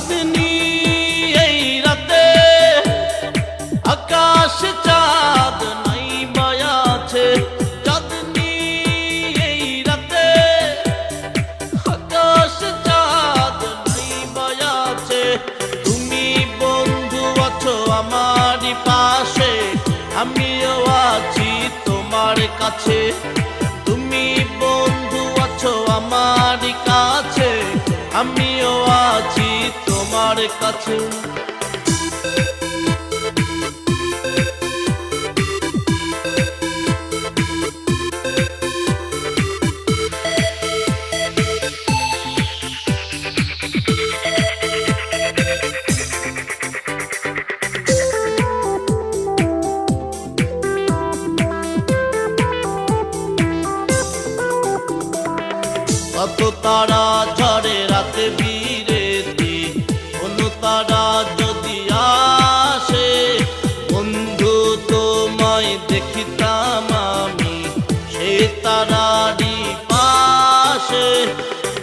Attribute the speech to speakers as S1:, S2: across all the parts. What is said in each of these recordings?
S1: চাঁদনি এই রাতে আকাশ চাঁদ নাই মায়াছে চাঁদনি এই রাতে আকাশ চাঁদ নাই মায়াছে তুমি বন্ধু আছো আমারই পাশে আমিও আছি তোমার কাছে তুমি বন্ধু আছো আমারই কাছে আমিও আছি তোমার কাছে কত তারা ঝরে রাতে বিরেতি কোনো তারা যদি আসে বন্ধু তোমায় দেখিতাম আমি সে তারারই পাশে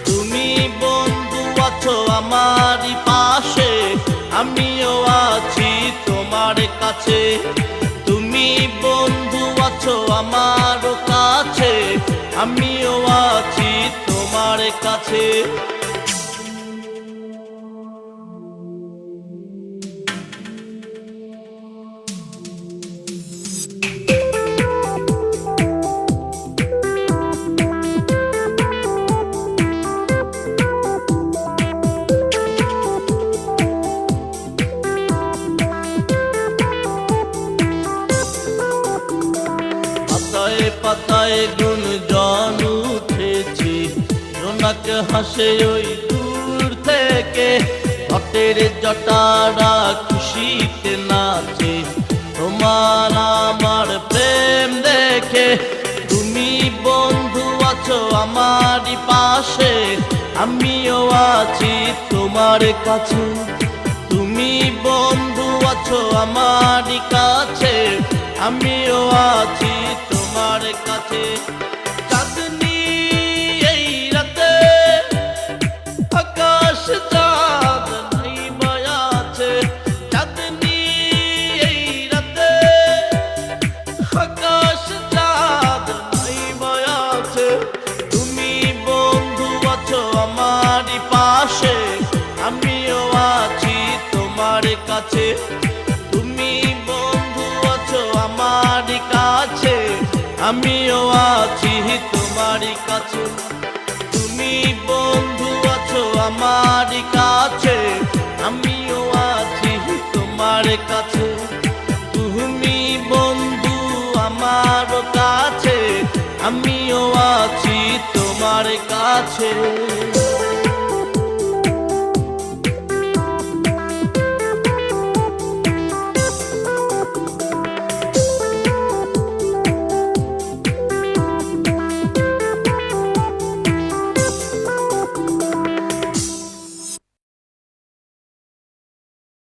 S1: তুমি বন্ধু আছো আমারই পাশে আমিও আছি তোমার কাছে তুমি বন্ধু আছো আমার কাছে আমিও আছি তোমার কাছে পাতায় পাতায় গুঞ্জন উঠেছি জোনাক হাসে ওই দূর থেকে ঘটের জটারা খুশিতে নাচে তোমার আমার প্রেম দেখে তুমি বন্ধু আছো আমারই পাশে আমিও আছি তোমার কাছে তুমি বন্ধু আছো আমারই কাছে আমিও আছি তোমার কাছে চাঁদনি এই রাতে আকাশ চাঁদ নাই মায়াছে চাঁদনি এই রাতে আকাশ চাঁদ নাই মায়াছে তুমি বন্ধু আছো আমারই পাশে আমিও আছি তোমার কাছে তুমি বন্ধু আছো আমারই কাছে আমিও আছি তোমার কাছে তুমি বন্ধু আছো আমারই কাছে আমিও আছি তোমার কাছে তুমি বন্ধু আমার কাছে আমিও আছি তোমার কাছে।